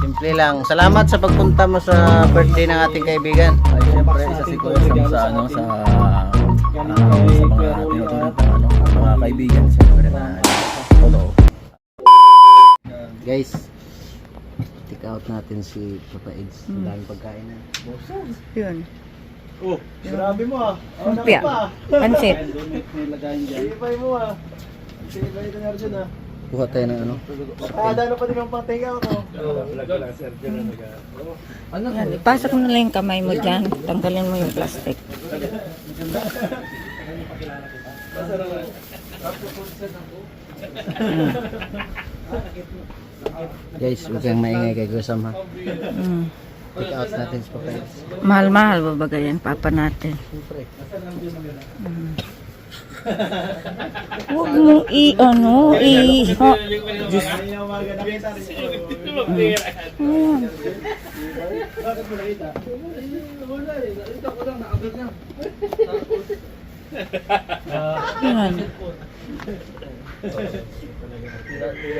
Simple lang. Salamat sa pagpunta mo sa birthday ng ating kaibigan. Ay, siyempre, isa si Kuya Sam sa mga tinutunan ng mga kaibigan. Siyempre na follow. Guys, take out natin si Papa Eds. Ang daming pagkain na. Yun. Oh, grabe mo ah. Lumpia. Pansit. Ibay mo ah. Ibay ito nga rin ah. Kuha tayo ng ano. Dano pa din ang patinga ko. Yan, ipasok mo na lang yung kamay mo dyan. Tanggalin mo yung plastic. Guys, huwag kang maingay kay Gusam ha. Mm. Take out natin si Papa Eds. Mahal-mahal ba ba yan, papa natin? Siyempre. Huwag mo ano, ha. Diyos. Ayan. Yan.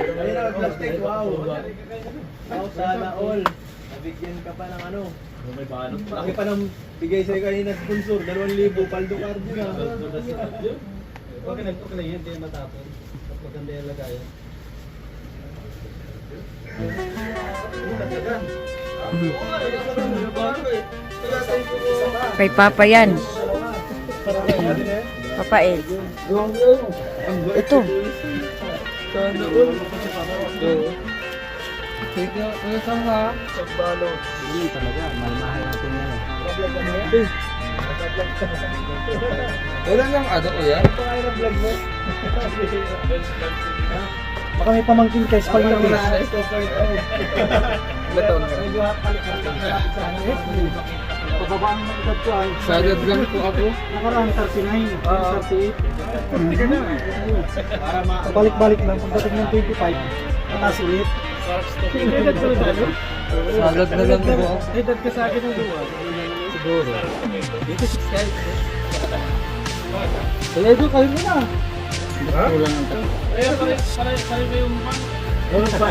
Ayun ang plastic, wow. Wow, sana all. Nabigyan ka pa ng ano. Laki pa ng bigay sa'yo kanina sponsor, 2,000, paldo card yun ah. Okay lang yun, hindi matapon. Maganda yung lagayan. Kay papa yan. Papa Ed. Ito. Hindi talaga. Mahal natin yan. Wala lang ano Kuya? Baka may pamangkin kayo sa pag-ibig. Medyo Pababaan ng edad ko ay. Sagad lang po ako. Nakaraan 39, 38. Balik-balik lang. Pagdating ng 25, mataas ulit. Sagad na lang po ako. Edad ka sa akin ng duwa. Siguro. Dito 6 guys. Kaya ito, kayo mo na. Kulang ang tayo.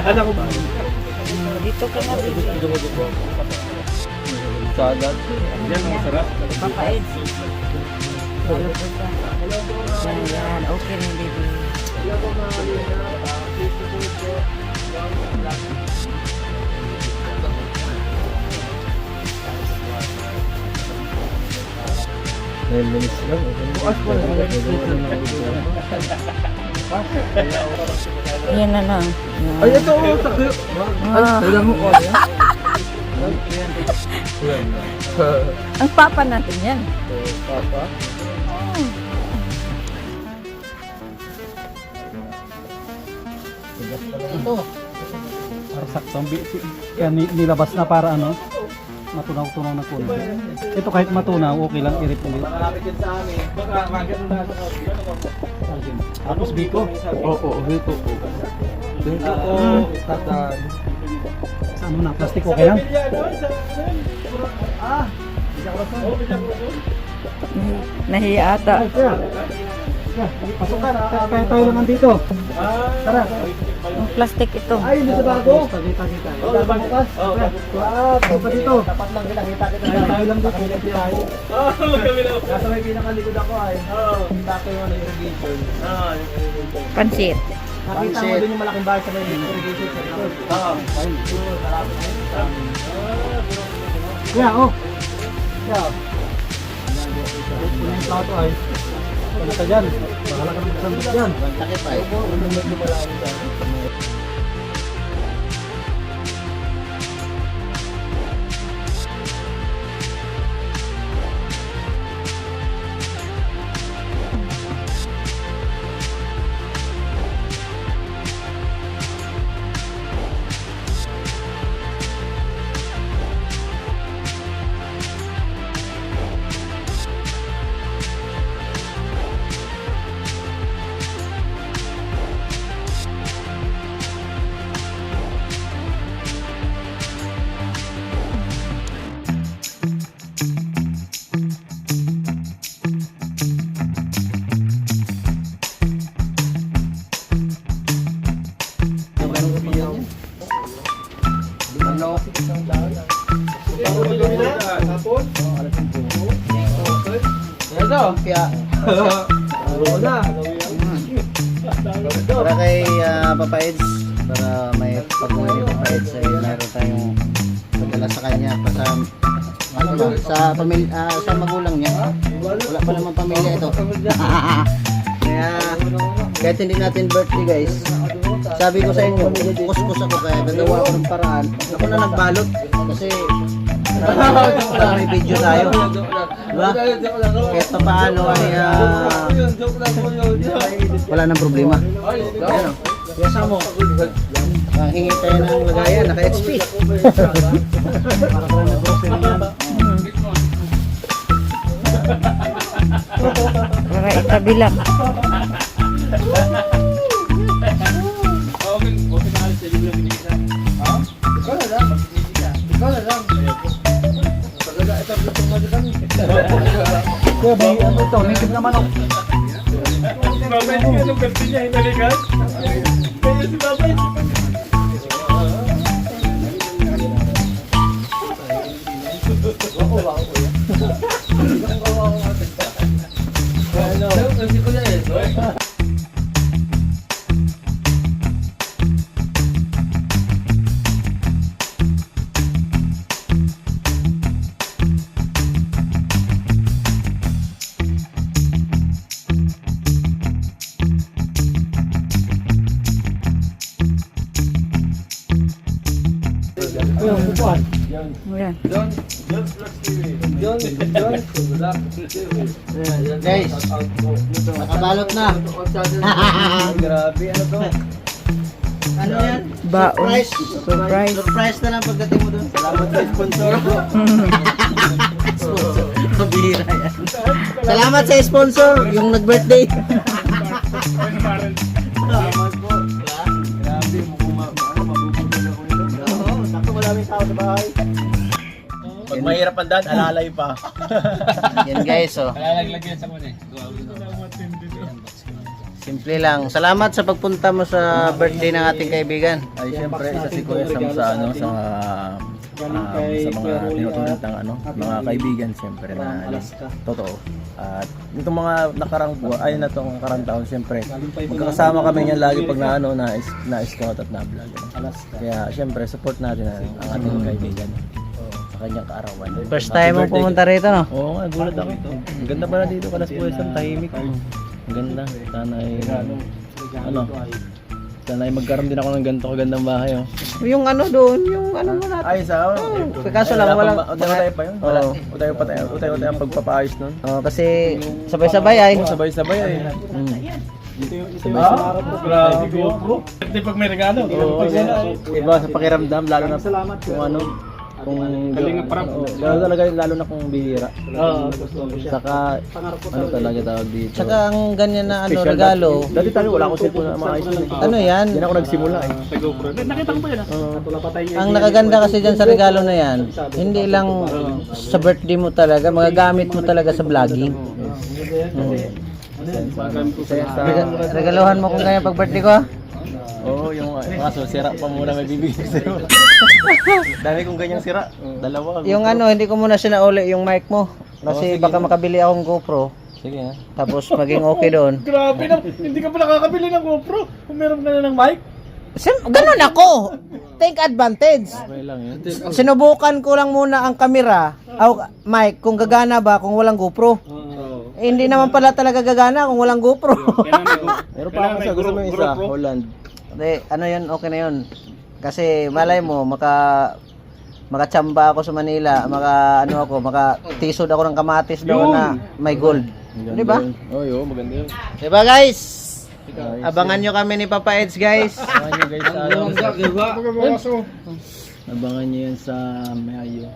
Alam ko ba? Dito ka na. Sagad. Yan, masarap. Papa Ed. Yan. Okay na, baby. Minutes lang. Bukas pa lang. Yan na lang. Yan. Ay, ito oh. Kailan mo ko yan? Ang papa natin yan. Papa? Ito. Para saktong kaya nilabas na para ano, matunaw-tunaw na po. Ito kahit matunaw, okay lang i-rip ulit. Malapit yan sa amin. Baka magandang na ito. Tapos biko. Oo, dito po. Dito po, tatan. Saan mo na? Plastic okay lang? Nahiya ata. Pasok ka, kaya tayo naman dito. Tara. Ang plastic ito. Ay, hindi sa bago. Kita. Bukas. Pa dito. Tapat lang kita. Tayo lang dito. Nasa may pinakalikod ako ay. Kita ko yung irrigation. Pansit. Nakita mo dun yung malaking bahay sa may irrigation sa likod. Kaya, oh. Kaya. Kung yung plato ay. Ano ka dyan? Bahala ka naman sandok dyan. Takip ay. Ito, kaya para kay Papa Eds, para may pag-uwi ni Papa Eds ay meron tayong padala sa kanya sa ano ba, sa pamilya, sa magulang niya. Wala pa naman pamilya ito. Kaya kahit hindi natin birthday guys, sabi ko sa inyo, kuskus ako kaya gagawa ko ng paraan. Ako na nagbalot kasi may video tayo. Diba? Kahit pa paano ay wala nang problema. Ayan o. Kaya sa mo, hingi tayo ng lagayan, naka-HP. Para ko na grocery yan. Para itabi lang. Kaya ba, ano ito, native naman ako. Anong birthday niya, hinalikan? Kaya si Papa Eds. Ayan. Guys, nakabalot na. Grabe, ano to? Ano yan? Baon. Surprise. Surprise. Surprise na lang pagdating mo doon. Salamat sa sponsor ko. Sponsor. Mabihira yan. Salamat sa sponsor, yung nag-birthday. Salamat po. Grabe, mabubugbog ako nito. Oo, sakto maraming tao sa bahay. Pag mahirap ang daan, alalay pa. Yan guys, oh. Alalaglag sa muna eh. Simple lang. Salamat sa pagpunta mo sa birthday ng ating kaibigan. Ay, siyempre, isa si Kuya Sam sa ano, sa mga tinutunan ng ano, mga kaibigan siyempre na totoo. At itong mga nakarang buwan, ay na tong nakarang taon siyempre, magkakasama kami niyan lagi pag na-scout at na-vlog. Kaya siyempre, support natin ang ating kaibigan sa kanyang kaarawan. First time mo pumunta rito, no? Oo nga, gulat ako. Ang ganda pala dito, Kalas Kuya Sam, tahimik. Ang ganda. Sana ay, sana ay magkaroon din ako ng ganito kagandang bahay. Oh. Yung ano doon, yung ano mo natin. Ay, sa Kaso lang, walang... Utay pa yun? Wala. Utay ang pagpapaayos nun? Oh, kasi sabay-sabay ay. Sabay-sabay ay. Grabe, GoPro. Hindi pag may regalo. Iba sa pakiramdam, lalo na kung ano, kung lalo na kung bihira. Saka ano talaga tawag dito. Tsaka ang ganyan na ano Special regalo. Dati tayo wala akong cellphone na maayos. Ano yan? Yan ako nagsimula eh. Nakita ko ba yun? Ang nakaganda kasi dyan sa regalo na yan, hindi lang sa birthday mo talaga, magagamit mo talaga sa vlogging. Regaluhan mo kung ganyan pag birthday ko ha? Oo, yung kaso sira pa muna may bibigyan sa'yo. Dami kong ganyang sira. Dalawa. Yung ano, hindi ko muna sinauli yung mic mo. Kasi baka makabili akong GoPro. Sige ha. Tapos maging okay doon. Grabe na, hindi ka pa nakakabili ng GoPro kung meron ka na ng mic. Ganun ako. Take advantage. Okay lang yun. Sinubukan ko lang muna ang camera, mic, kung gagana ba kung walang GoPro. Eh, hindi naman pala talaga gagana kung walang GoPro. Meron pa ako sa gusto mo yung isa, Holland. Hindi, ano yun, okay na yun. Kasi malay mo, makachamba ako sa Manila, makatisod ako ng kamatis doon na may gold. Di ba? Oo, maganda yun. Diba guys? Abangan nyo kami ni Papa Eds guys. Abangan nyo guys sa Abangan nyo yan sa Mayo.